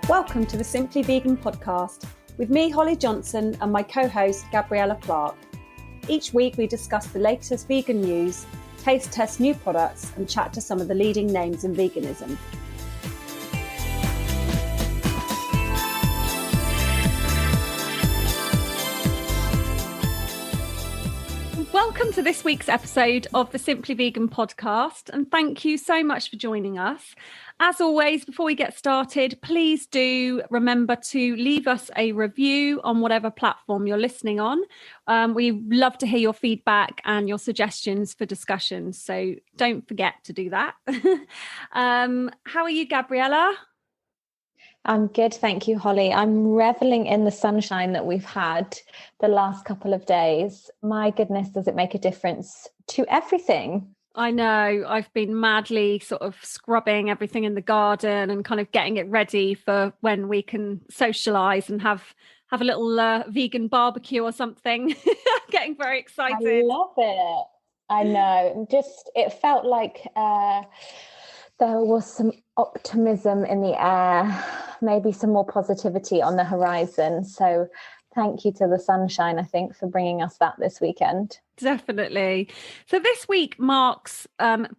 Welcome to the Simply Vegan podcast with me, Holly Johnson, and my co-host, Gabriella Clark. Each week we discuss the latest vegan news, taste test new products, and chat to some of the leading names in veganism. Welcome to this week's episode of the Simply Vegan podcast, and thank you so much for joining us. As always, before we get started, please do remember to leave us a review on whatever platform you're listening on. We love to hear your feedback and your suggestions for discussions, so don't forget to do that. How are you, Gabriella? I'm good, thank you, Holly. I'm reveling in the sunshine that we've had the last couple of days. My goodness, does it make a difference to everything? I know. I've been madly sort of scrubbing everything in the garden and kind of getting it ready for when we can socialise and have a little vegan barbecue or something. Getting very excited. I love it. I know. It felt like there was some optimism in the air, maybe some more positivity on the horizon. So thank you to the sunshine, I think, for bringing us that this weekend. Definitely. So this week marks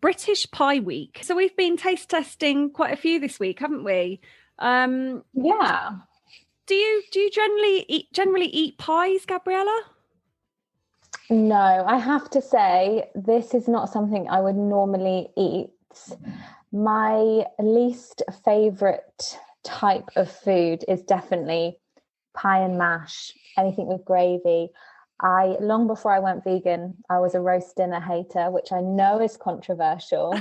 British Pie Week. So we've been taste testing quite a few this week, haven't we? Yeah. Do you generally eat pies, Gabriella? No, I have to say, this is not something I would normally eat. My least favourite type of food is definitely pie and mash, anything with gravy. Long before I went vegan, I was a roast dinner hater, which I know is controversial.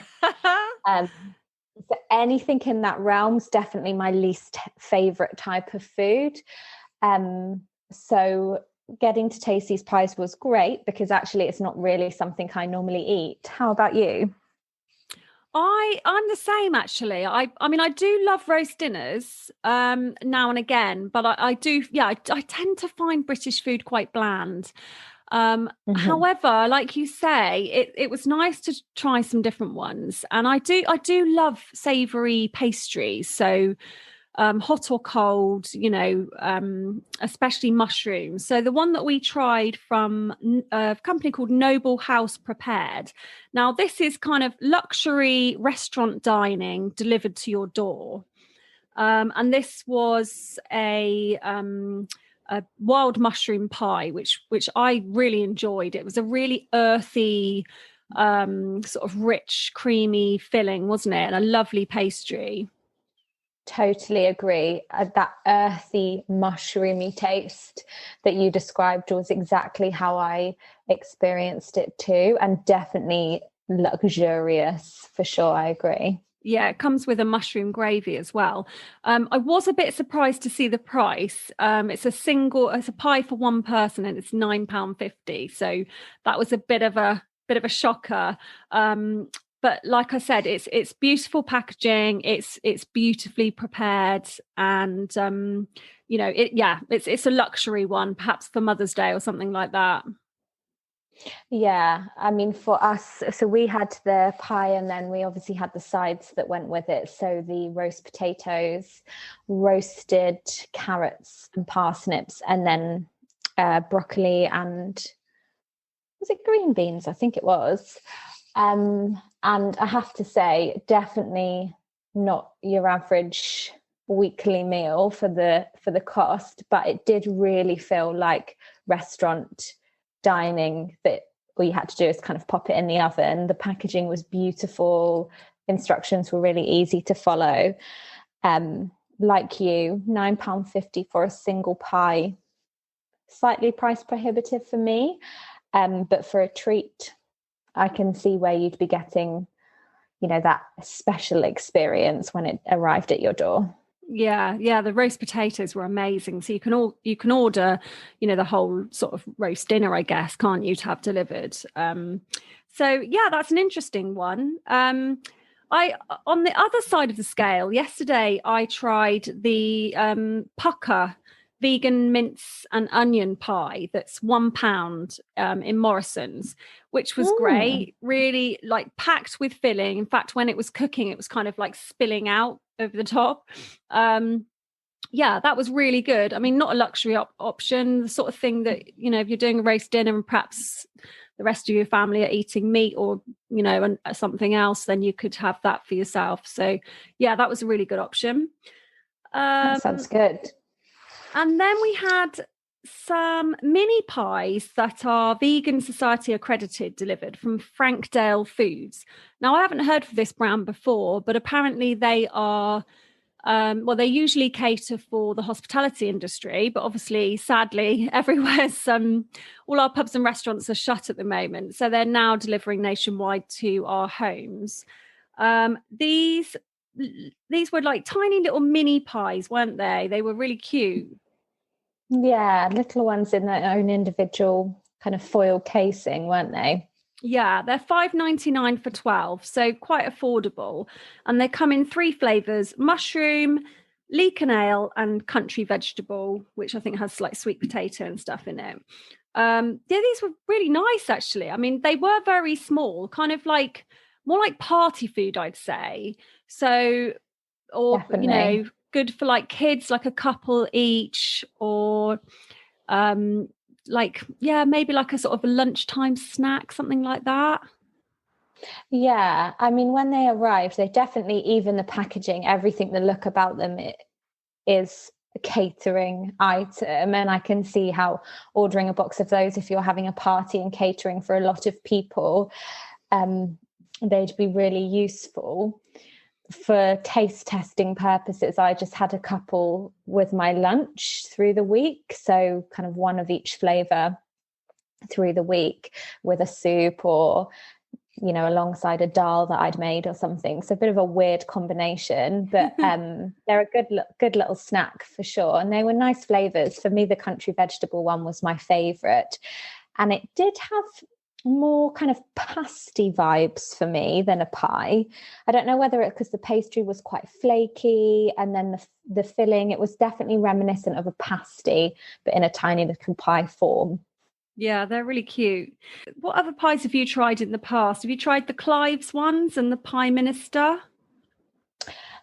So anything in that realm is definitely my least favorite type of food. So getting to taste these pies was great because actually it's not really something I normally eat. How about you? I'm the same, actually. I mean, I do love roast dinners now and again, but I tend to find British food quite bland. However, like you say, it was nice to try some different ones, and I do love savoury pastries. So hot or cold, especially mushrooms. So the one that we tried from a company called Noble House Prepared. Now, this is kind of luxury restaurant dining delivered to your door. And this was a wild mushroom pie, which I really enjoyed. It was a really earthy, sort of rich, creamy filling, wasn't it? And a lovely pastry. Totally agree. That earthy, mushroomy taste that you described was exactly how I experienced it too, and definitely luxurious for sure. I agree. Yeah, it comes with a mushroom gravy as well. I was a bit surprised to see the price. It's a pie for one person, and it's £9.50. So that was a bit of a shocker. But like I said, it's beautiful packaging. It's beautifully prepared, and it's a luxury one, perhaps for Mother's Day or something like that. Yeah, I mean, for us, so we had the pie, and then we obviously had the sides that went with it. So the roast potatoes, roasted carrots and parsnips, and then broccoli and was it green beans? I think it was. And I have to say, definitely not your average weekly meal for the cost, but it did really feel like restaurant dining, that all you had to do is kind of pop it in the oven. The packaging was beautiful. Instructions were really easy to follow. Like you, £9.50 for a single pie, slightly price prohibitive for me. But for a treat, I can see where you'd be getting, that special experience when it arrived at your door. Yeah, the roast potatoes were amazing. So you can order, the whole sort of roast dinner, I guess, can't you, to have delivered. So yeah, that's an interesting one. On the other side of the scale, yesterday I tried the pucker vegan mince and onion pie that's £1 in Morrison's, which was great, really like packed with filling. In fact, when it was cooking, it was kind of like spilling out over the top. yeah, that was really good. I mean, not a luxury option, the sort of thing that, you know, if you're doing a roast dinner and perhaps the rest of your family are eating meat or, you know, and something else, then you could have that for yourself. So yeah, that was a really good option. That sounds good. And then we had some mini pies that are Vegan Society accredited, delivered from Frankdale Foods. Now, I haven't heard of this brand before, but apparently they are, well, they usually cater for the hospitality industry, but obviously, sadly, everywhere's, all our pubs and restaurants are shut at the moment. So they're now delivering nationwide to our homes. These were like tiny little mini pies, weren't they? They were really cute. Yeah, little ones in their own individual kind of foil casing, weren't they? Yeah, they're $5.99 for 12, so quite affordable. And they come in 3 flavors: mushroom, leek and ale, and country vegetable, which I think has like sweet potato and stuff in it. Yeah, these were really nice, actually. I mean, they were very small, kind of like more like party food, I'd say. So, or, Definitely. you know, good for like kids, like a couple each, or like, yeah, maybe like a sort of a lunchtime snack, something like that. Yeah, I mean, when they arrived, they definitely, even the packaging, everything, the look about them, it is a catering item. And I can see how ordering a box of those, if you're having a party and catering for a lot of people, they'd be really useful. For taste testing purposes, I just had a couple with my lunch through the week. So kind of one of each flavor through the week with a soup or, you know, alongside a dal that I'd made or something. So a bit of a weird combination, but they're a good little snack for sure. And they were nice flavors. For me, the country vegetable one was my favorite. And it did have more kind of pasty vibes for me than a pie. I don't know whether it's because the pastry was quite flaky, and then the filling, it was definitely reminiscent of a pasty, but in a tiny little pie form. Yeah, they're really cute. What other pies have you tried in the past? Have you tried the Clive's ones and the Pie Minister?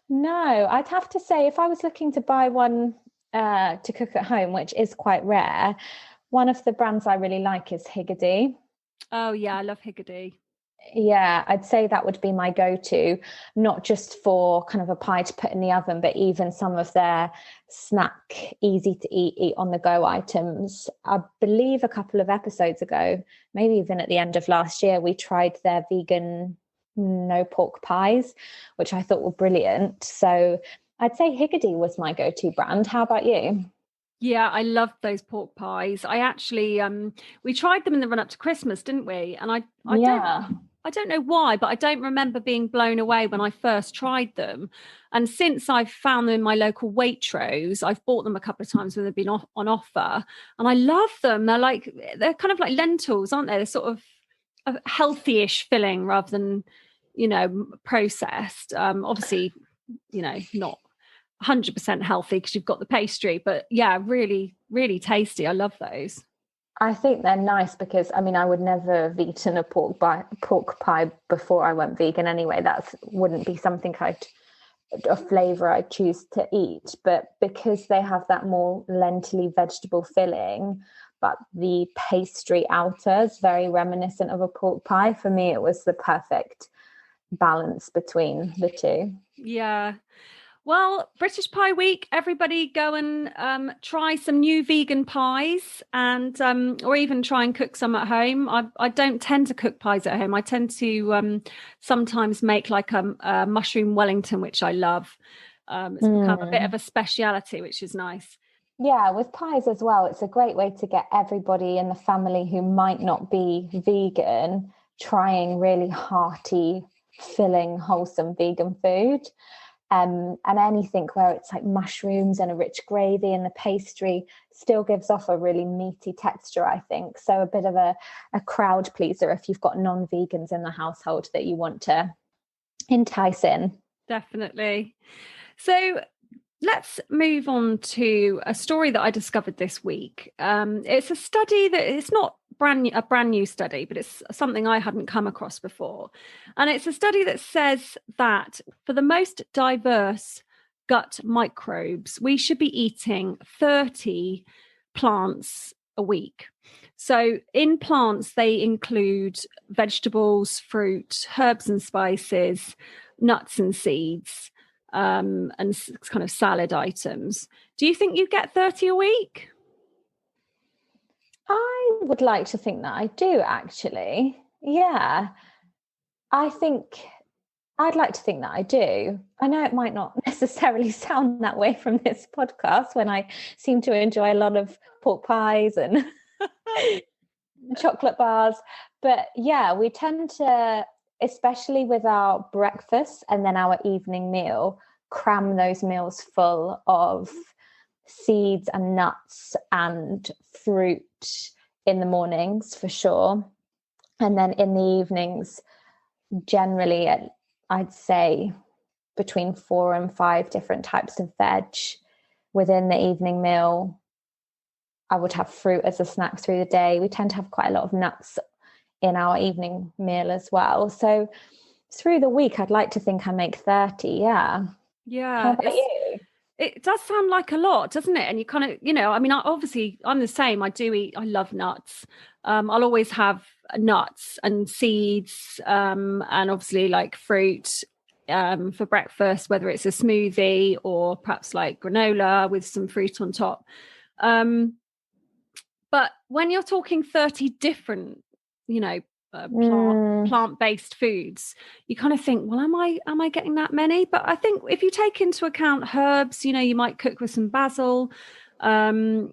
No, I'd have to say, if I was looking to buy one to cook at home, which is quite rare, one of the brands I really like is Higgidy. Oh, yeah, I love Higgidy. Yeah, I'd say that would be my go-to, not just for kind of a pie to put in the oven, but even some of their snack, easy to eat on the go items. I believe a couple of episodes ago, maybe even at the end of last year, we tried their vegan no pork pies, which I thought were brilliant. So I'd say Higgidy was my go-to brand. How about you? Yeah, I loved those pork pies. I actually we tried them in the run up to Christmas, didn't we? And Yeah. I don't know why, but I don't remember being blown away when I first tried them. And since I've found them in my local Waitrose, I've bought them a couple of times when they've been on offer, and I love them. They're kind of like lentils, aren't they? They're sort of a healthy-ish filling rather than, you know, processed. Obviously, you know, not 100% healthy because you've got the pastry, but yeah, really, really tasty. I love those. I think they're nice because, I mean, I would never have eaten a pork pie before I went vegan anyway. That wouldn't be something a flavor I'd choose to eat. But because they have that more lentily vegetable filling, but the pastry outer is very reminiscent of a pork pie, for me, it was the perfect balance between the two. Yeah. Well, British Pie Week, everybody go and try some new vegan pies, and or even try and cook some at home. I don't tend to cook pies at home. I tend to sometimes make like a mushroom Wellington, which I love. It's become a bit of a speciality, which is nice. Yeah, with pies as well, it's a great way to get everybody in the family who might not be vegan trying really hearty, filling, wholesome vegan food. And anything where it's like mushrooms and a rich gravy, and the pastry still gives off a really meaty texture, I think. So a bit of a crowd pleaser if you've got non-vegans in the household that you want to entice in. Definitely. So let's move on to a story that I discovered this week. It's a study that it's not a brand new study, but it's something I hadn't come across before. And it's a study that says that for the most diverse gut microbes, we should be eating 30 plants a week. So in plants, they include vegetables, fruit, herbs and spices, nuts and seeds, and kind of salad items. Do you think you get 30 a week? I would like to think that I do, actually. Yeah. I think I'd like to think that I do. I know it might not necessarily sound that way from this podcast when I seem to enjoy a lot of pork pies and chocolate bars. But yeah, we tend to, especially with our breakfast and then our evening meal, cram those meals full of seeds and nuts and fruit in the mornings for sure. And then in the evenings, generally, I'd say between 4 and 5 different types of veg within the evening meal. I would have fruit as a snack through the day. We tend to have quite a lot of nuts in our evening meal as well. So through the week, I'd like to think I make 30. Yeah. Yeah. How about you? It does sound like a lot, doesn't it? And you kind of, I mean, I'm the same. I love nuts. I'll always have nuts and seeds, and obviously like fruit for breakfast, whether it's a smoothie or perhaps like granola with some fruit on top. But when you're talking 30 different, plant-based foods, you kind of think, well, am I getting that many? But I think if you take into account herbs, you might cook with some basil. I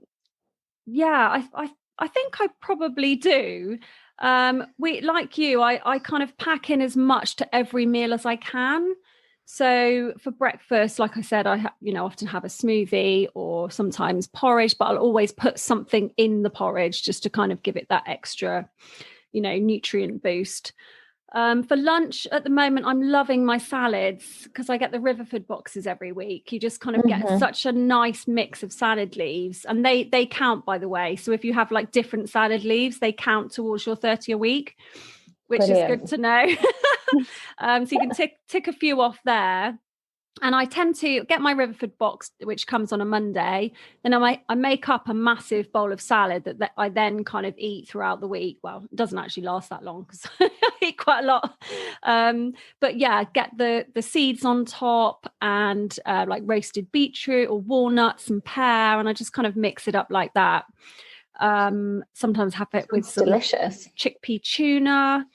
think I probably do. Like you, I kind of pack in as much to every meal as I can. So for breakfast, like I said, I often have a smoothie or sometimes porridge, but I'll always put something in the porridge just to kind of give it that extra, nutrient boost. For lunch at the moment, I'm loving my salads because I get the Riverford boxes every week. You just kind of get such a nice mix of salad leaves, and they count, by the way. So if you have like different salad leaves, they count towards your 30 a week, which Brilliant. Is good to know. So you can tick a few off there. And I tend to get my Riverford box, which comes on a Monday. Then I make up a massive bowl of salad that I then kind of eat throughout the week. Well, it doesn't actually last that long because I eat quite a lot. But yeah, get the seeds on top and like roasted beetroot or walnuts and pear. And I just kind of mix it up like that. Sometimes have it with some delicious chickpea tuna.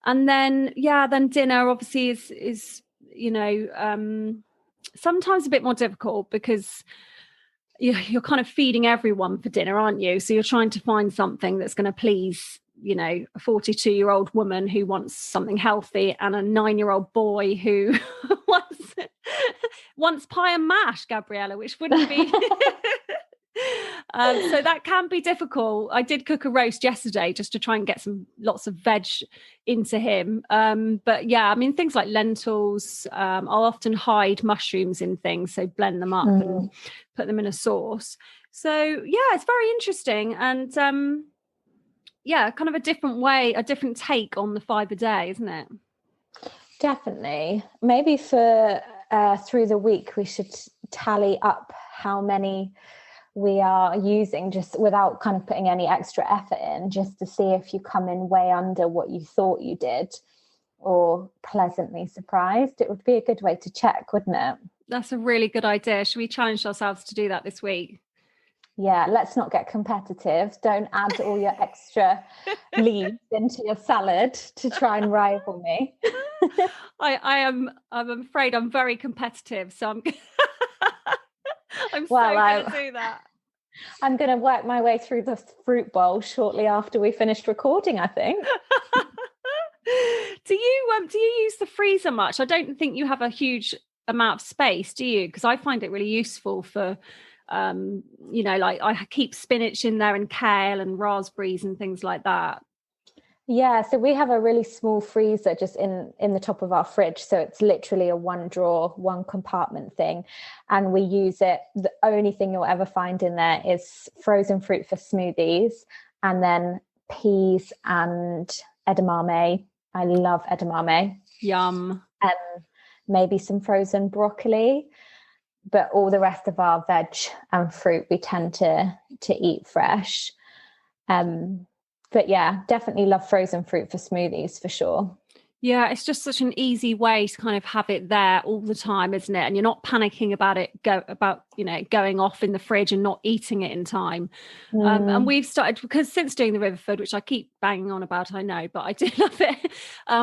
And then dinner obviously is sometimes a bit more difficult because you're kind of feeding everyone for dinner, aren't you? So you're trying to find something that's going to please, a 42-year-old woman who wants something healthy and a 9-year-old boy who wants pie and mash, Gabriella, which wouldn't be... So that can be difficult. I did cook a roast yesterday just to try and get lots of veg into him. But yeah, I mean, things like lentils, I'll often hide mushrooms in things, so blend them up and put them in a sauce. So yeah, it's very interesting. And kind of a different take on the 5 a day, isn't it? Definitely. Maybe for through the week, we should tally up how many we are using just without kind of putting any extra effort in, just to see if you come in way under what you thought you did or pleasantly surprised. It would be a good way to check, wouldn't it? That's a really good idea. Should we challenge ourselves to do that this week? Yeah, let's not get competitive. Don't add all your extra leaves into your salad to try and rival me. I'm afraid I'm very competitive, so I'm I'm going to do that. I'm going to work my way through the fruit bowl shortly after we finished recording, I think. Do you use the freezer much? I don't think you have a huge amount of space, do you? Because I find it really useful for, like I keep spinach in there and kale and raspberries and things like that. Yeah, so we have a really small freezer just in the top of our fridge. So it's literally a 1 drawer, 1 compartment thing. And we use it. The only thing you'll ever find in there is frozen fruit for smoothies, and then peas and edamame. I love edamame. Yum. And maybe some frozen broccoli. but all the rest of our veg and fruit we tend to eat fresh. But yeah, definitely love frozen fruit for smoothies for sure. Yeah, it's just such an easy way to kind of have it there all the time, isn't it? And you're not panicking about it going off in the fridge and not eating it in time. And we've started, because since doing the river food, which I keep banging on about, I know, but I do love it.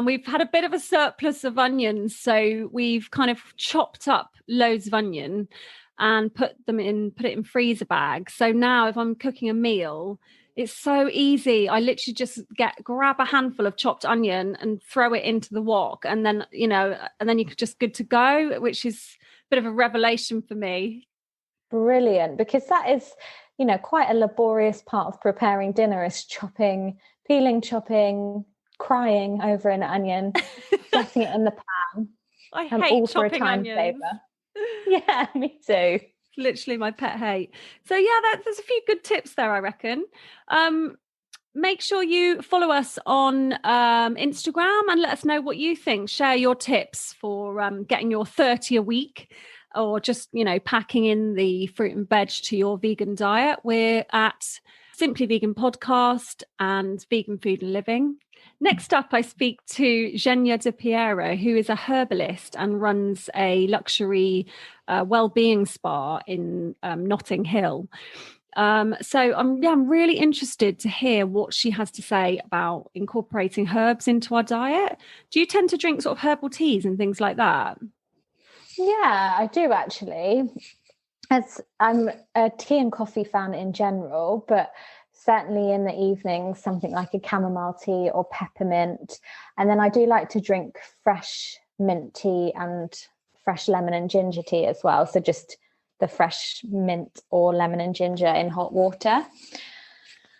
We've had a bit of a surplus of onions, so we've kind of chopped up loads of onion and put it in freezer bags. So now if I'm cooking a meal, it's so easy. I literally just grab a handful of chopped onion and throw it into the wok, and then you're just good to go, which is a bit of a revelation for me. Brilliant, because that is, quite a laborious part of preparing dinner, is peeling, chopping, crying over an onion, getting it in the pan. I I'm hate all for a chopping time onions. saver. Yeah, me too. Literally my pet hate. So yeah, there's a few good tips there, I reckon. Make sure you follow us on Instagram and let us know what you think. Share your tips for getting your 30 a week, or just packing in the fruit and veg to your vegan diet. We're at Simply Vegan Podcast and Vegan Food and Living. Next up, I speak to Jenya Di Pierro, who is a herbalist and runs a luxury well-being spa in Notting Hill. So I'm really interested to hear what she has to say about incorporating herbs into our diet. Do you tend to drink sort of herbal teas and things like that? Yeah, I do actually. As I'm a tea and coffee fan in general, but certainly in the evenings, something like a chamomile tea or peppermint. And then I do like to drink fresh mint tea and fresh lemon and ginger tea as well. So just the fresh mint or lemon and ginger in hot water.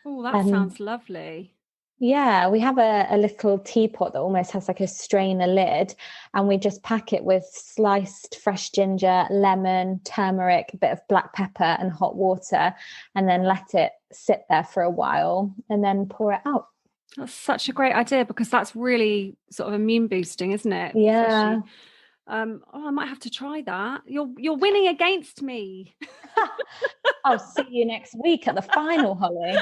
Oh, that sounds lovely. Yeah, we have a little teapot that almost has like a strainer lid, and we just pack it with sliced fresh ginger, lemon, turmeric, a bit of black pepper and hot water, and then let it sit there for a while and then pour it out. That's such a great idea, because that's really sort of immune boosting, isn't it? Yeah. Especially, I might have to try that. You're winning against me. I'll see you next week at the final, Holly.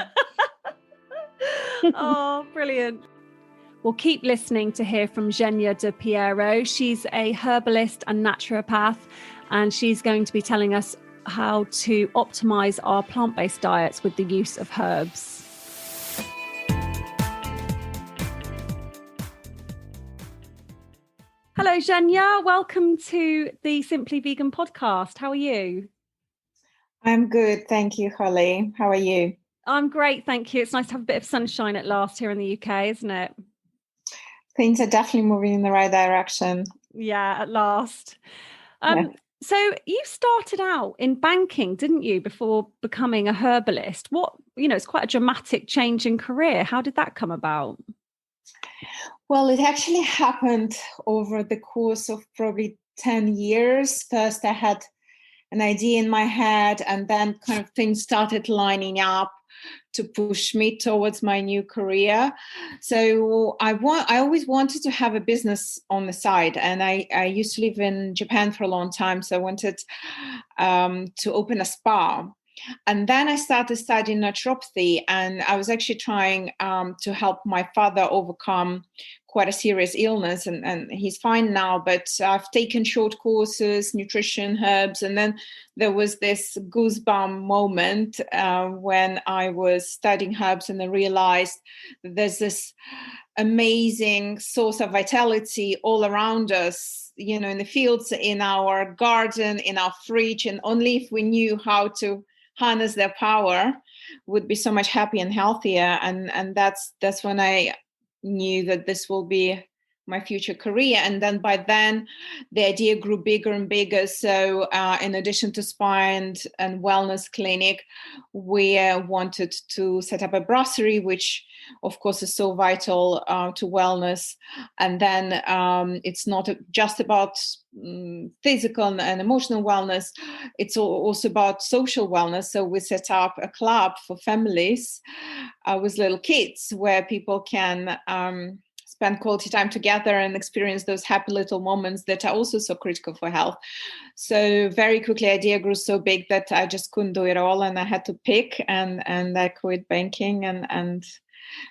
Oh, brilliant. We'll keep listening to hear from Jenya Di Pierro. She's a herbalist and naturopath, and she's going to be telling us how to optimize our plant-based diets with the use of herbs. Hello, Jenya. Welcome to the Simply Vegan podcast. How are you? I'm good. Thank you, Holly. How are you? I'm great, thank you. It's nice to have a bit of sunshine at last here in the UK, isn't it? Things are definitely moving in the right direction. Yeah, at last. Yeah. So you started out in banking, didn't you, before becoming a herbalist? It's quite a dramatic change in career. How did that come about? Well, it actually happened over the course of probably 10 years. First, I had an idea in my head, and then kind of things started lining up to push me towards my new career. So I always wanted to have a business on the side, and I used to live in Japan for a long time, so I wanted to open a spa. And then I started studying naturopathy, and I was actually trying to help my father overcome quite a serious illness, and he's fine now, but I've taken short courses, nutrition, herbs, and then there was this goosebump moment when I was studying herbs, and I realized that there's this amazing source of vitality all around us, in the fields, in our garden, in our fridge, and only if we knew how to harness their power would be so much happier and healthier. And that's when I knew that this will be my future career. And then by then the idea grew bigger and bigger. So in addition to spa and wellness clinic, we wanted to set up a brasserie, which of course is so vital to wellness. And then it's not just about physical and emotional wellness, it's also about social wellness. So we set up a club for families with little kids where people can spend quality time together and experience those happy little moments that are also so critical for health. So very quickly, idea grew so big that I just couldn't do it all, and I had to pick, and I quit banking and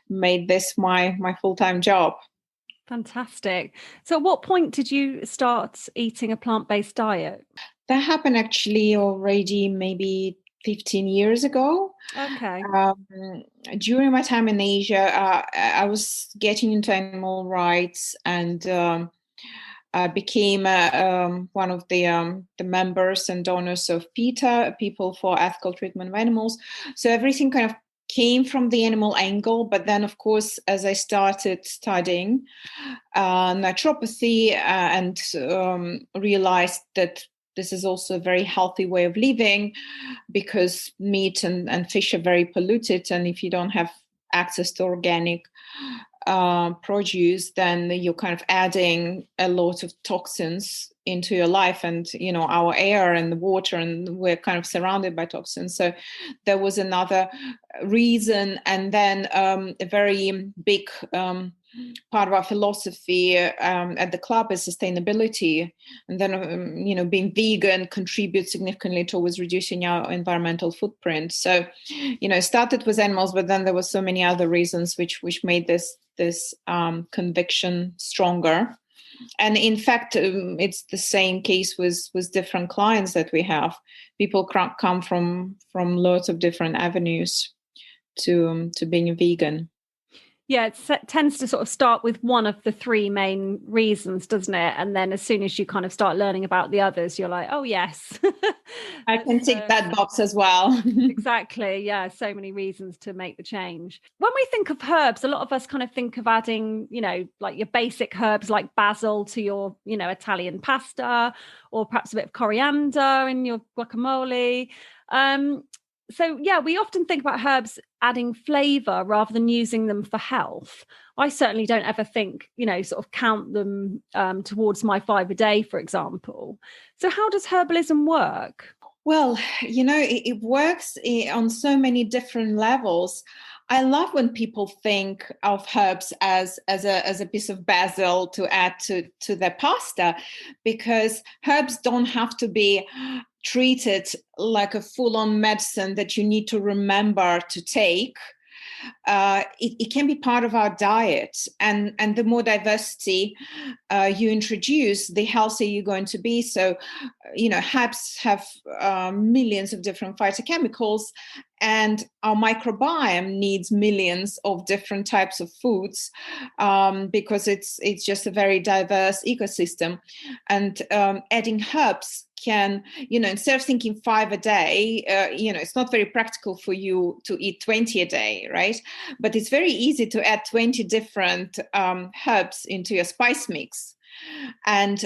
made this my full-time job. Fantastic. So at what point did you start eating a plant-based diet? That happened actually already maybe 15 years ago. Okay. During my time in Asia, I was getting into animal rights, and I became one of the members and donors of PETA, People for Ethical Treatment of Animals. So everything kind of came from the animal angle, but then, of course, as I started studying naturopathy and realized that this is also a very healthy way of living, because meat and fish are very polluted. And if you don't have access to organic produce, then you're kind of adding a lot of toxins into your life, and our air and the water, and we're kind of surrounded by toxins. So there was another reason. And then a very big part of our philosophy at the club is sustainability, and then being vegan contributes significantly towards reducing our environmental footprint. So it started with animals, but then there were so many other reasons which made this conviction stronger. And in fact, it's the same case with different clients that we have. People come from lots of different avenues to being a vegan. Yeah, it tends to sort of start with one of the three main reasons, doesn't it? And then as soon as you kind of start learning about the others, you're like, oh, yes. I can tick that box as well. Exactly. Yeah, so many reasons to make the change. When we think of herbs, a lot of us kind of think of adding, like your basic herbs like basil to your, Italian pasta, or perhaps a bit of coriander in your guacamole. So, yeah, we often think about herbs adding flavour rather than using them for health. I certainly don't ever think, sort of count them towards my 5 a day, for example. So how does herbalism work? Well, it works on so many different levels. I love when people think of herbs as a piece of basil to add to their pasta, because herbs don't have to be treated like a full-on medicine that you need to remember to take. It can be part of our diet, and the more diversity you introduce, the healthier you're going to be. So, herbs have millions of different phytochemicals, and our microbiome needs millions of different types of foods, because it's just a very diverse ecosystem. And adding herbs can, instead of thinking 5 a day, it's not very practical for you to eat 20 a day, right? But it's very easy to add 20 different herbs into your spice mix. And,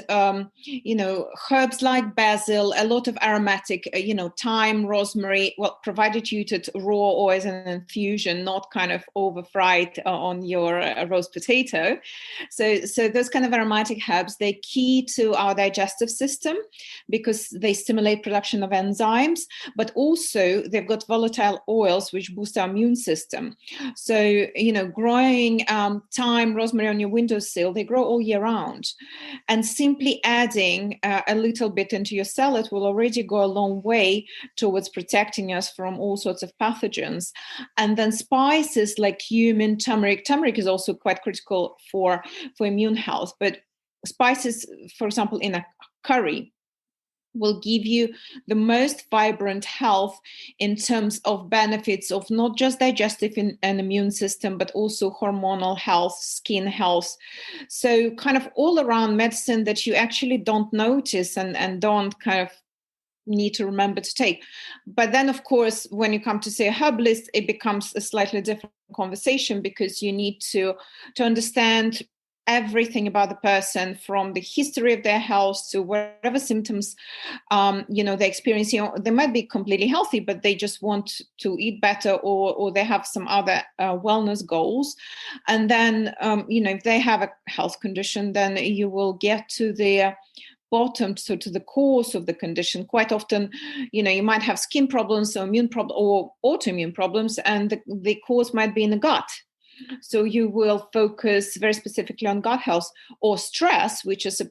herbs like basil, a lot of aromatic, thyme, rosemary, well, provided you eat it raw or as an infusion, not kind of over fried on your roast potato. So those kind of aromatic herbs, they're key to our digestive system because they stimulate production of enzymes, but also they've got volatile oils which boost our immune system. So, growing thyme, rosemary on your windowsill, they grow all year round. And simply adding a little bit into your salad will already go a long way towards protecting us from all sorts of pathogens. And then spices like cumin, turmeric. Turmeric is also quite critical for immune health. But spices, for example, in a curry, will give you the most vibrant health in terms of benefits of not just digestive and immune system, but also hormonal health, skin health. So kind of all around medicine that you actually don't notice and don't kind of need to remember to take. But then, of course, when you come to say a herbalist, it becomes a slightly different conversation, because you need to understand everything about the person, from the history of their health to whatever symptoms they're experiencing. They might be completely healthy, but they just want to eat better, or they have some other wellness goals. And then if they have a health condition, then you will get to the bottom, so to the cause of the condition. Quite often, you might have skin problems, or immune problem, or autoimmune problems, and the cause might be in the gut. So you will focus very specifically on gut health, or stress, which is a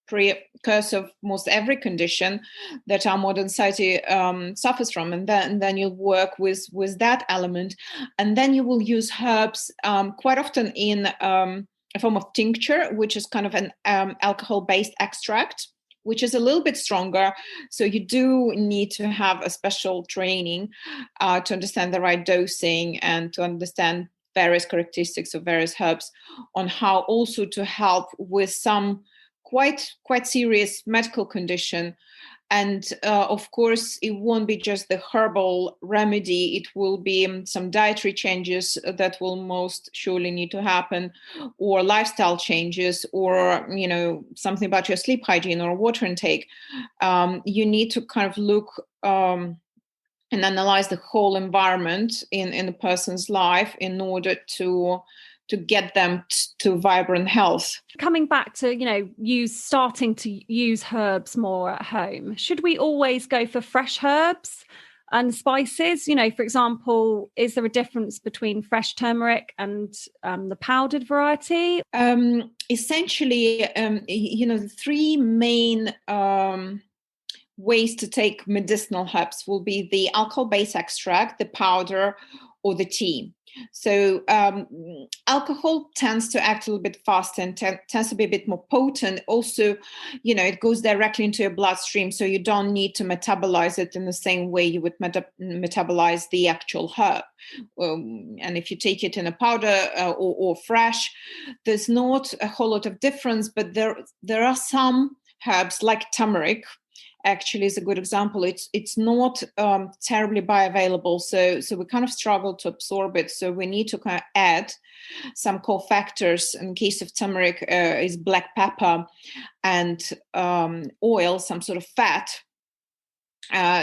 precursor of most every condition that our modern society suffers from, and then you'll work with that element, and then you will use herbs quite often in a form of tincture, which is kind of an alcohol-based extract, which is a little bit stronger. So you do need to have a special training to understand the right dosing and to understand various characteristics of various herbs, on how also to help with some quite serious medical condition. And of course, it won't be just the herbal remedy. It will be some dietary changes that will most surely need to happen, or lifestyle changes, or, you know, something about your sleep hygiene or water intake. You need to kind of look and analyze the whole environment in a person's life in order to get them to vibrant health. Coming back to, you know, starting to use herbs more at home, should we always go for fresh herbs and spices? You know, for example, is there a difference between fresh turmeric and the powdered variety? Essentially, you know, the three main ways to take medicinal herbs will be the alcohol-based extract, the powder, or the tea. So alcohol tends to act a little bit faster and tends to be a bit more potent. Also, you know, it goes directly into your bloodstream, so you don't need to metabolize it in the same way you would metabolize the actual herb. And if you take it in a powder or fresh, there's not a whole lot of difference, but there are some herbs like turmeric, actually is a good example. It's not terribly bioavailable, so we kind of struggle to absorb it. So we need to kind of add some cofactors. In case of turmeric, is black pepper and oil, some sort of fat,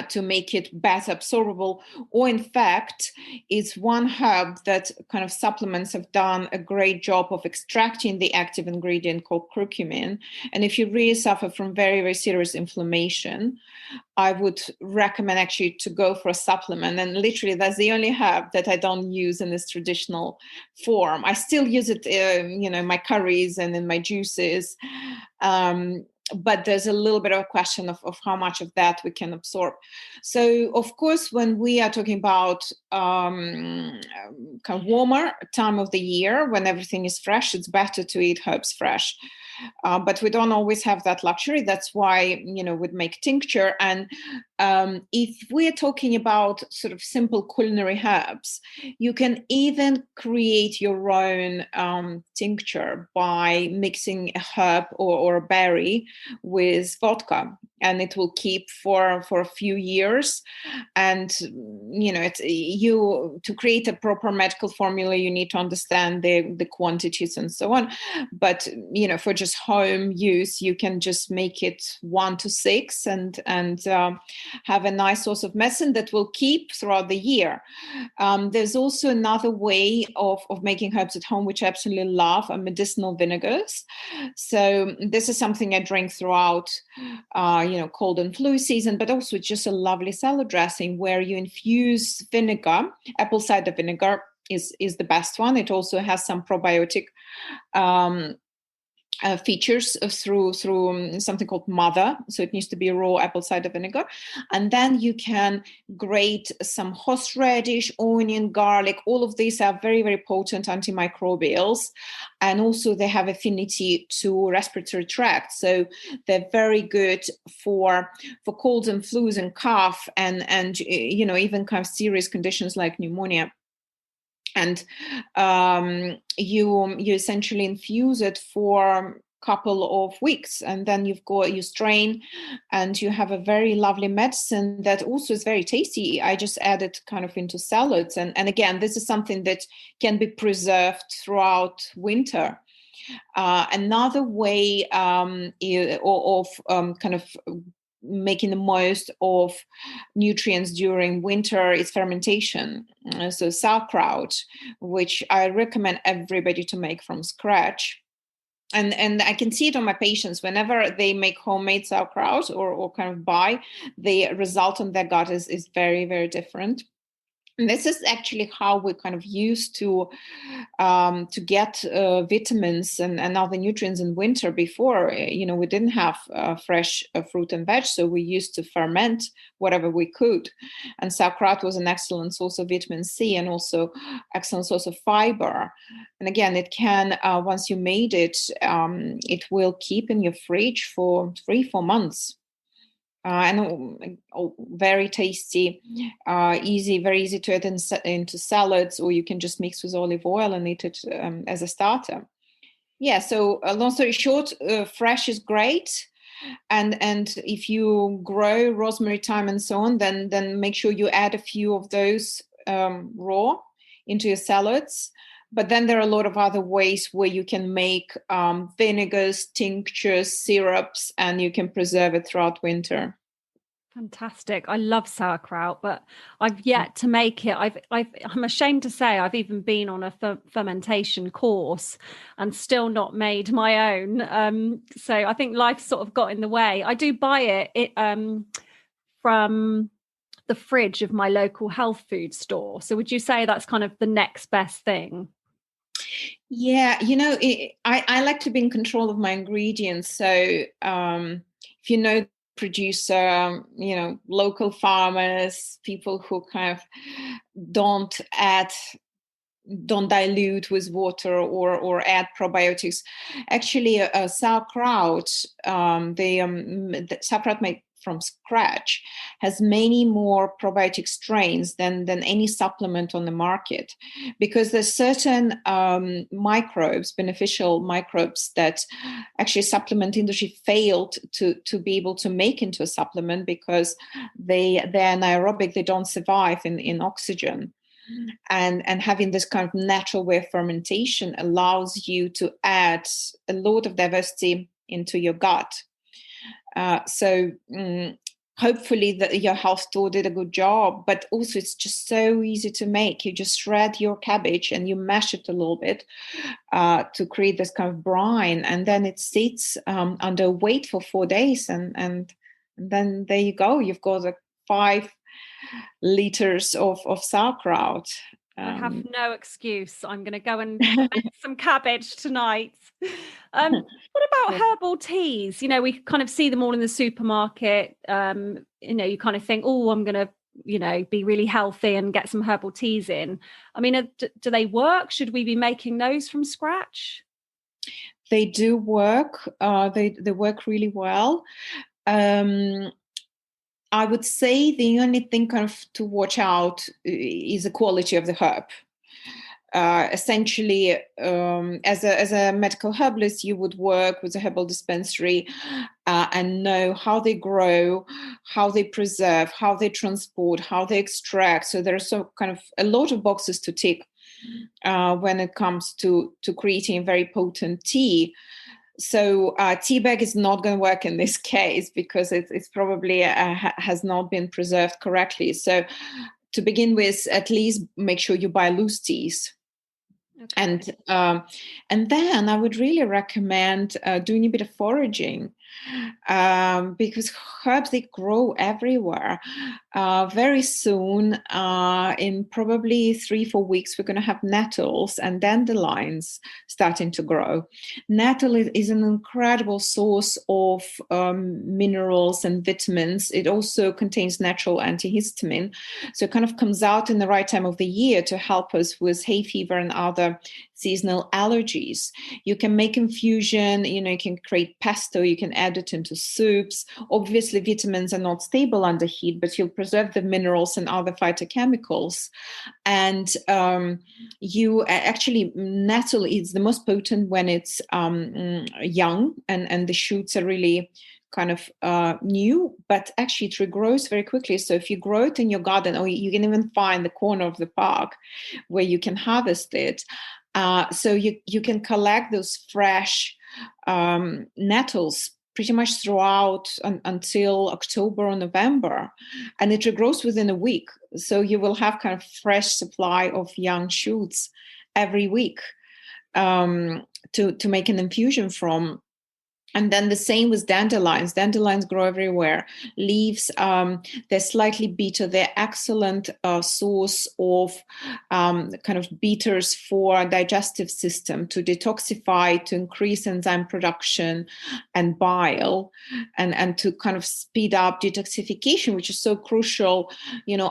to make it better absorbable. Or in fact, it's one herb that kind of supplements have done a great job of extracting the active ingredient called curcumin. And if you really suffer from very, very serious inflammation, I would recommend actually to go for a supplement. And literally, that's the only herb that I don't use in this traditional form. I still use it, you know, in my curries and in my juices. But there's a little bit of a question of how much of that we can absorb. So, of course, when we are talking about kind of warmer time of the year, when everything is fresh, it's better to eat herbs fresh. But we don't always have that luxury. That's why, you know, we'd make tincture. And if we're talking about sort of simple culinary herbs, you can even create your own tincture by mixing a herb or a berry with vodka, and it will keep for a few years. And, you know, to create a proper medical formula, you need to understand the quantities and so on. But, you know, for just home use, you can just make it 1 to 6 and have a nice source of medicine that will keep throughout the year. There's also another way of making herbs at home, which I absolutely love, are medicinal vinegars. So this is something I drink throughout, you know, cold and flu season, but also just a lovely salad dressing where you infuse vinegar. Apple cider vinegar is the best one. It also has some probiotic features through something called mother. So it needs to be raw apple cider vinegar. And then you can grate some horseradish, onion, garlic. All of these are very, very potent antimicrobials. And also they have affinity to respiratory tract. So they're very good for colds and flus and cough and you know, even kind of serious conditions like pneumonia. And you essentially infuse it for a couple of weeks, and then you strain, and you have a very lovely medicine that also is very tasty. I just add it kind of into salads, and again, this is something that can be preserved throughout winter. Another way of kind of making the most of nutrients during winter is fermentation. So sauerkraut, which I recommend everybody to make from scratch. And I can see it on my patients whenever they make homemade sauerkraut or kind of buy, the result on their gut is very, very different. And this is actually how we kind of used to get vitamins and other nutrients in winter. Before, we didn't have fresh fruit and veg, so we used to ferment whatever we could. And sauerkraut was an excellent source of vitamin C and also excellent source of fiber. And again, it can, once you made it, it will keep in your fridge for 3-4 months. And very tasty, easy, very easy to add into salads, or you can just mix with olive oil and eat it as a starter. Yeah, so long story short, fresh is great. And if you grow rosemary, thyme, and so on, then make sure you add a few of those raw into your salads. But then there are a lot of other ways where you can make vinegars, tinctures, syrups, and you can preserve it throughout winter. Fantastic. I love sauerkraut, but I've yet to make it. I'm ashamed to say I've even been on a fermentation course and still not made my own. So I think life sort of got in the way. I do buy it from the fridge of my local health food store. So would you say that's kind of the next best thing? Yeah, I like to be in control of my ingredients. So if producer, local farmers, people who kind of don't dilute with water or add probiotics. Actually, sauerkraut, the sauerkraut made from scratch, has many more probiotic strains than any supplement on the market, because there's certain microbes, beneficial microbes, that actually supplement industry failed to be able to make into a supplement, because they're anaerobic, they don't survive in oxygen. And having this kind of natural way of fermentation allows you to add a lot of diversity into your gut. Hopefully your health store did a good job, but also it's just so easy to make. You just shred your cabbage and you mash it a little bit to create this kind of brine, and then it sits under weight for 4 days, and then there you go. You've got 5 liters of sauerkraut. I have no excuse. I'm going to go and make some cabbage tonight. What about herbal teas? We kind of see them all in the supermarket. You kind of think, oh, I'm going to, be really healthy and get some herbal teas in. I mean, do they work? Should we be making those from scratch? They do work. They work really well. I would say the only thing kind of to watch out is the quality of the herb. Essentially, as a medical herbalist, you would work with a herbal dispensary and know how they grow, how they preserve, how they transport, how they extract. So there's kind of a lot of boxes to tick when it comes to creating a very potent tea. So tea bag is not going to work in this case, because it's probably has not been preserved correctly. So to begin with, at least make sure you buy loose teas. Okay. And then I would really recommend doing a bit of foraging, because herbs, they grow everywhere. Very soon, in probably 3-4 weeks, we're going to have nettles and dandelions starting to grow. Nettle is an incredible source of minerals and vitamins. It also contains natural antihistamine, so it kind of comes out in the right time of the year to help us with hay fever and other seasonal allergies. You can make infusion, you can create pesto, you can add it into soups. Obviously, vitamins are not stable under heat, but you'll preserve the minerals and other phytochemicals. And you actually, nettle is the most potent when it's young and the shoots are really kind of new, but actually it regrows very quickly. So if you grow it in your garden, or you can even find the corner of the park where you can harvest it. So you can collect those fresh nettles pretty much throughout until October or November, and it regrows within a week. So you will have kind of fresh supply of young shoots every week to make an infusion from. And then the same with dandelions. Dandelions grow everywhere. Leaves, they're slightly bitter. They're excellent source of kind of bitters for digestive system, to detoxify, to increase enzyme production and bile, and to kind of speed up detoxification, which is so crucial,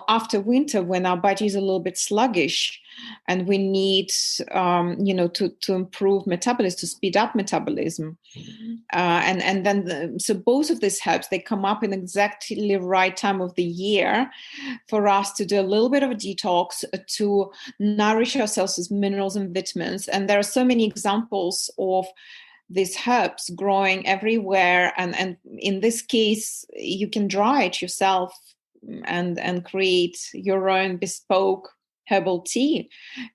after winter when our body is a little bit sluggish. And we need, to improve metabolism, to speed up metabolism. And then, so both of these herbs, they come up in exactly the right time of the year for us to do a little bit of a detox, to nourish ourselves with minerals and vitamins. And there are so many examples of these herbs growing everywhere. And in this case, you can dry it yourself and create your own bespoke herbal tea.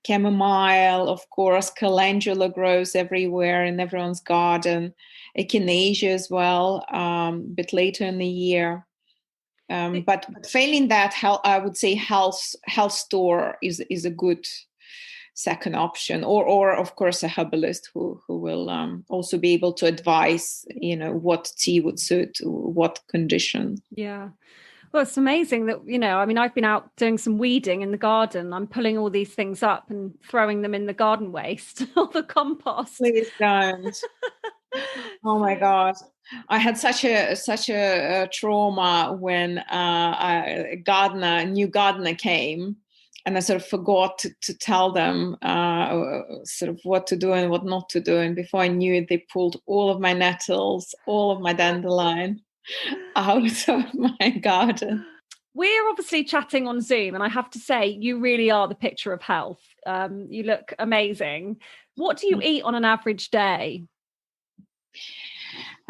Chamomile, of course, calendula grows everywhere in everyone's garden. Echinacea as well, a bit later in the year. But failing that, I would say health store is a good second option, or of course a herbalist who will also be able to advise, what tea would suit what condition. Yeah. Well, it's amazing that, I've been out doing some weeding in the garden. I'm pulling all these things up and throwing them in the garden waste or the compost. Please don't. Oh my God. I had such a trauma when a new gardener came, and I sort of forgot to tell them sort of what to do and what not to do. And before I knew it, they pulled all of my nettles, all of my dandelion out of my garden. We're obviously chatting on Zoom, and I have to say, you really are the picture of health. You look amazing. What do you eat on an average day?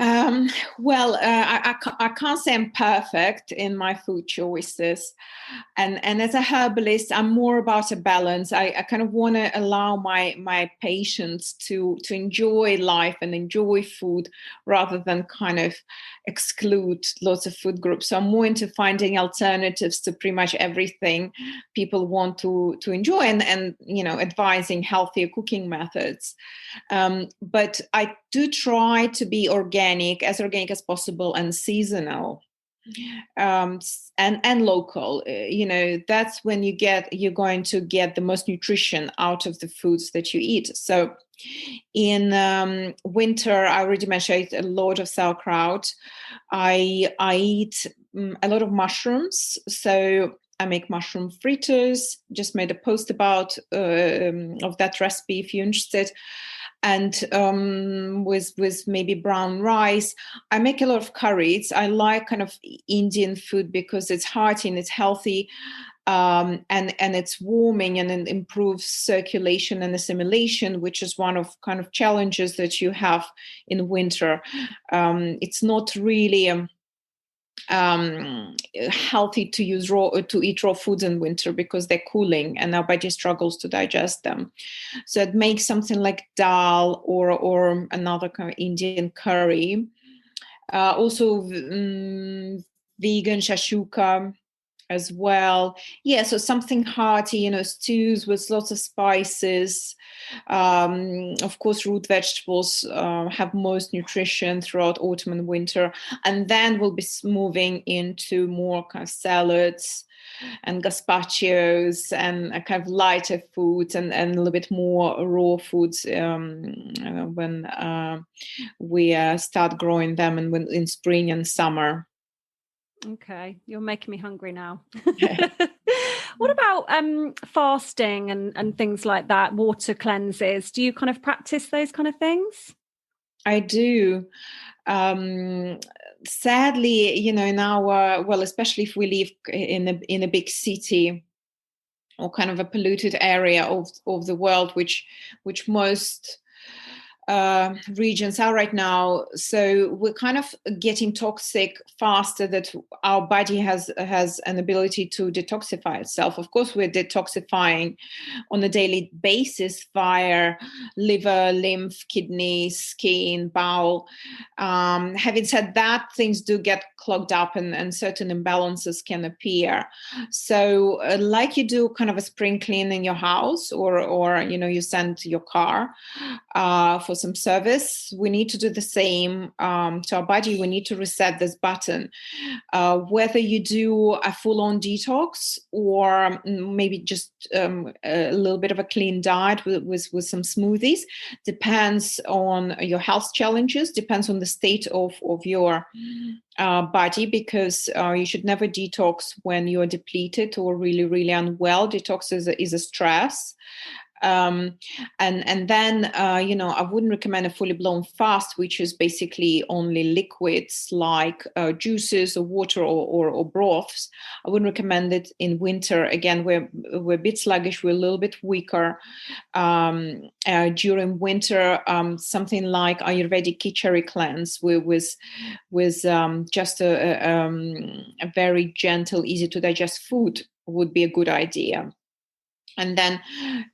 I can't say I'm perfect in my food choices. And as a herbalist, I'm more about a balance. I kind of want to allow my patients to enjoy life and enjoy food rather than kind of exclude lots of food groups. So I'm more into finding alternatives to pretty much everything people want to enjoy, and advising healthier cooking methods. But I do try to be organic as possible, and seasonal, and local. That's when you're going to get the most nutrition out of the foods that you eat. So in winter, I already mentioned, I eat a lot of sauerkraut. I eat a lot of mushrooms. So I make mushroom fritters. Just made a post about of that recipe if you're interested. And with maybe brown rice. I make a lot of curries. I like kind of Indian food because it's hearty and it's healthy, and it's warming, and it improves circulation and assimilation, which is one of kind of challenges that you have in winter. It's not really healthy to eat raw foods in winter because they're cooling and our body struggles to digest them. So it makes something like dal or another kind of Indian curry. Also vegan shashuka as well. Yeah, so something hearty, stews with lots of spices. Of course, root vegetables have most nutrition throughout autumn and winter. And then we'll be moving into more kind of salads and gazpachos and a kind of lighter foods and a little bit more raw foods when we start growing them, and when in spring and summer. Okay, you're making me hungry now. What about fasting and things like that, water cleanses? Do you kind of practice those kind of things? I do. Sadly, in our, especially if we live in a big city or kind of a polluted area of the world, which most regions are right now. So we're kind of getting toxic faster that our body has an ability to detoxify itself. Of course, we're detoxifying on a daily basis via liver, lymph, kidneys, skin, bowel. Having said that, things do get clogged up and certain imbalances can appear. So like you do kind of a spring clean in your house or you send your car for some service, we need to do the same to our body. We need to reset this button. Whether you do a full-on detox or maybe just a little bit of a clean diet with some smoothies, depends on your health challenges, depends on the state of your body, because you should never detox when you're depleted or really, really unwell. Detox is a stress. And then I wouldn't recommend a fully blown fast, which is basically only liquids like juices or water or broths. I wouldn't recommend it in winter. Again, we're a bit sluggish, we're a little bit weaker. During winter, something like Ayurvedic Khichdi cleanse with just a very gentle, easy to digest food would be a good idea. And then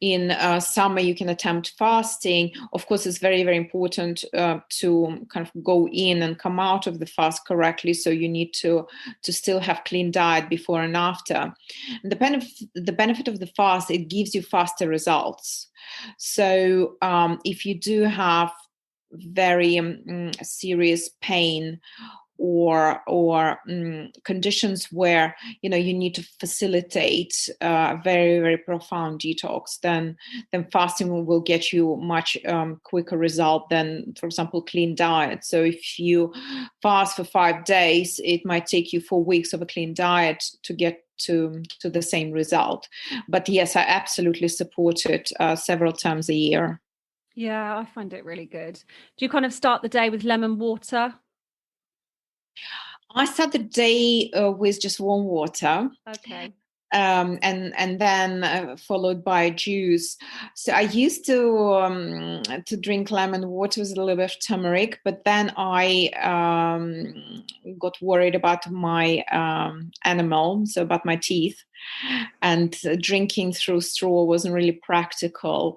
in summer, you can attempt fasting. Of course, it's very, very important to kind of go in and come out of the fast correctly. So you need to still have clean diet before and after. And the benefit of the fast, it gives you faster results. So if you do have very serious pain or conditions where you need to facilitate a very, very profound detox, then fasting will get you much quicker result than, for example, clean diet. So if you fast for 5 days, it might take you 4 weeks of a clean diet to get to the same result. But yes, I absolutely support it several times a year. Yeah, I find it really good. Do you kind of start the day with lemon water? I start the day with just warm water. Okay. And then followed by juice. So I used to drink lemon water with a little bit of turmeric, but then I got worried about my enamel, so about my teeth, and drinking through straw wasn't really practical.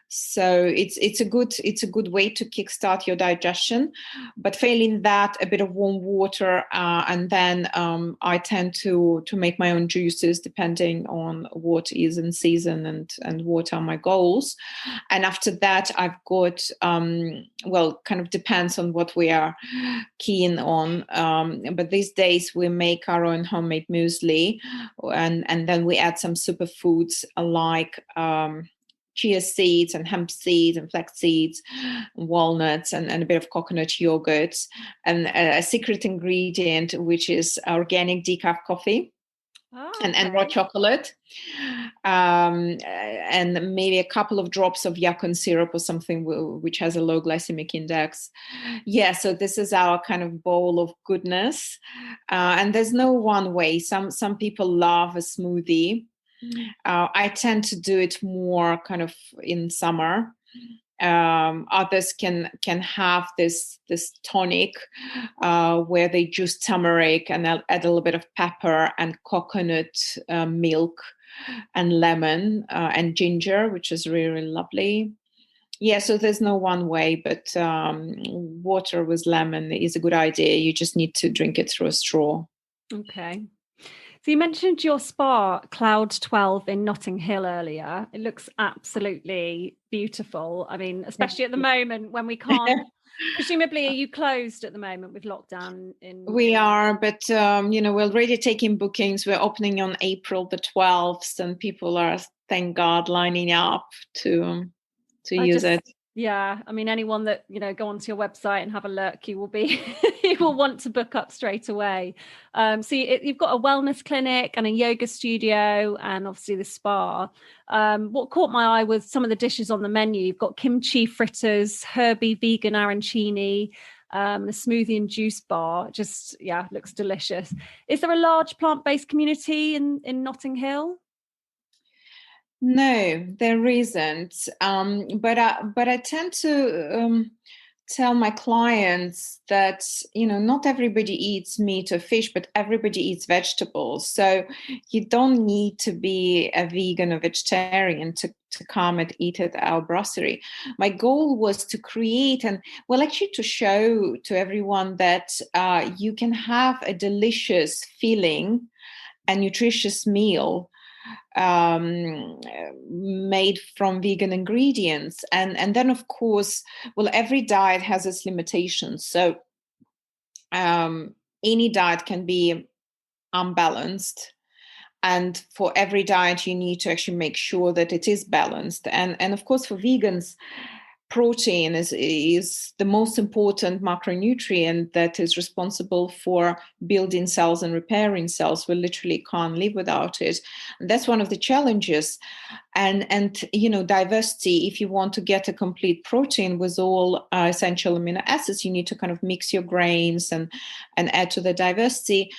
So it's a good way to kickstart your digestion. But failing that, a bit of warm water, and then I tend to make my own juices depending on what is in season and what are my goals. And after that, I've got kind of depends on what we are keen on. But these days we make our own homemade muesli, and then we add some superfoods like chia seeds and hemp seeds and flax seeds, walnuts, and a bit of coconut yogurt, and a secret ingredient, which is organic decaf coffee. Oh, and raw chocolate, and maybe a couple of drops of yacon syrup or something which has a low glycemic index. Yeah, so this is our kind of bowl of goodness, and there's no one way. Some people love a smoothie. I tend to do it more kind of in summer. Others can have this tonic where they juice turmeric and add a little bit of pepper and coconut milk and lemon and ginger, which is really, really lovely. Yeah, so there's no one way, but water with lemon is a good idea. You just need to drink it through a straw. Okay. So you mentioned your spa, Cloud 12 in Notting Hill earlier. It looks absolutely beautiful. I mean, especially at the moment when we can't, presumably are you closed at the moment with lockdown? We are, but we're already taking bookings. We're opening on April the 12th, and people are, thank God, lining up to use it. Yeah, I mean, anyone that, go onto your website and have a look, you will want to book up straight away. So you've got a wellness clinic and a yoga studio and obviously the spa. What caught my eye was some of the dishes on the menu. You've got kimchi fritters, herby vegan arancini, a smoothie and juice bar. Just, looks delicious. Is there a large plant-based community in Notting Hill? No, there isn't. But I tend to tell my clients that not everybody eats meat or fish, but everybody eats vegetables. So you don't need to be a vegan or vegetarian to come and eat at our brasserie. My goal was to create to show to everyone that you can have a delicious, filling, and nutritious meal made from vegan ingredients. And then, of course, well, every diet has its limitations. So any diet can be unbalanced. And for every diet, you need to actually make sure that it is balanced. And of course, for vegans, protein is the most important macronutrient that is responsible for building cells and repairing cells. We literally can't live without it. And that's one of the challenges. And diversity, if you want to get a complete protein with all essential amino acids, you need to kind of mix your grains and add to the diversity.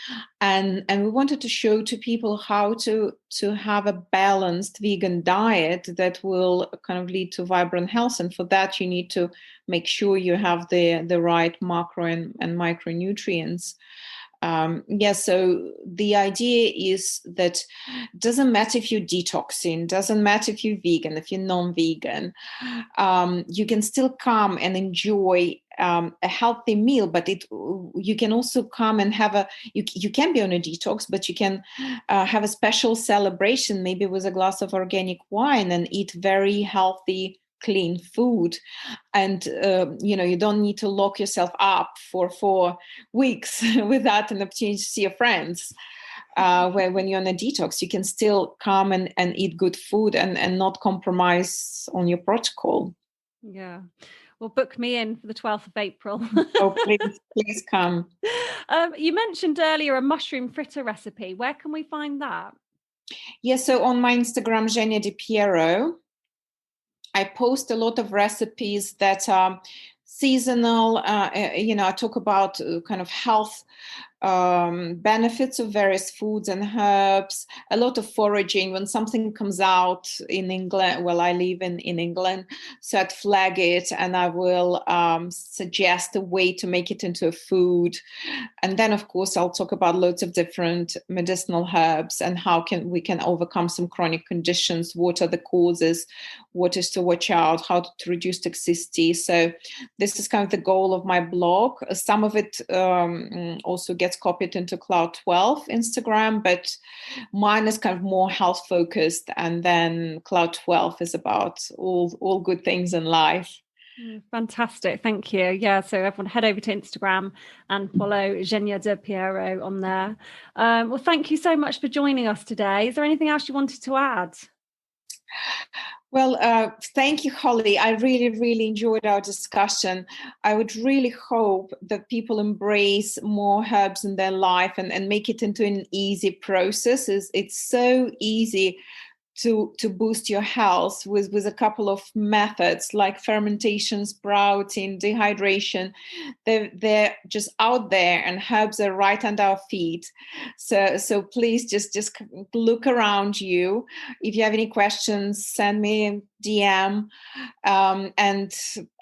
And we wanted to show to people how to have a balanced vegan diet that will kind of lead to vibrant health. And for that, you need to make sure you have the right macro and micronutrients. So the idea is that it doesn't matter if you're detoxing, doesn't matter if you're vegan, if you're non-vegan, you can still come and enjoy a healthy meal, but you can also come and have you can be on a detox, but you can have a special celebration, maybe with a glass of organic wine, and eat very healthy, clean food. And you don't need to lock yourself up for 4 weeks without an opportunity to see your friends. When you're on a detox, you can still come and eat good food and not compromise on your protocol. Yeah. Well, book me in for the 12th of April. Oh, please come. You mentioned earlier a mushroom fritter recipe. Where can we find that? Yeah, so on my Instagram, Jenya Di Pierro, I post a lot of recipes that are seasonal. I talk about kind of health benefits of various foods and herbs, a lot of foraging. When something comes out in England, well, I live in England, so I'd flag it and I will suggest a way to make it into a food. And then, of course, I'll talk about loads of different medicinal herbs and how we can overcome some chronic conditions, what are the causes, what is to watch out, how to reduce toxicity. So this is kind of the goal of my blog. Some of it also gets copied into Cloud 12 Instagram, but mine is kind of more health focused, and then Cloud 12 is about all good things in life. Fantastic, thank you. Yeah, so everyone head over to Instagram and follow Jenya Di Pierro on there. Well, thank you so much for joining us today. Is there anything else you wanted to add? Well, thank you, Holly. I really, really enjoyed our discussion. I would really hope that people embrace more herbs in their life and make it into an easy process. It's so easy to boost your health with a couple of methods like fermentation, sprouting, dehydration. They're just out there, and herbs are right under our feet. So please just look around you. If you have any questions, send me a DM. And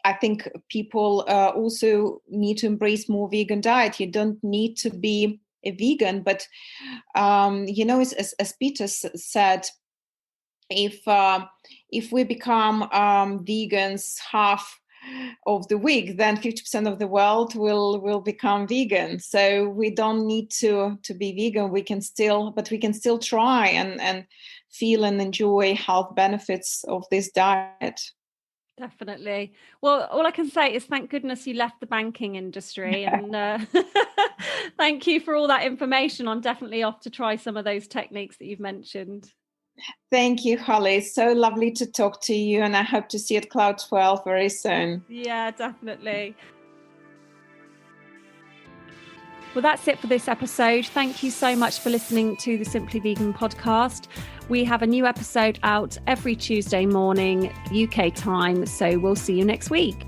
I think people also need to embrace more vegan diet. You don't need to be a vegan, but as Peter said, if we become vegans half of the week, then 50% of the world will become vegan. So we don't need to be vegan. We can still try and feel and enjoy health benefits of this diet. Definitely. Well, all I can say is thank goodness you left the banking industry, and thank you for all that information. I'm definitely off to try some of those techniques that you've mentioned. Thank you, Holly. So lovely to talk to you, and I hope to see you at Cloud 12 very soon. Yeah, definitely. Well, that's it for this episode. Thank you so much for listening to the Simply Vegan podcast. We have a new episode out every Tuesday morning, UK time, so we'll see you next week.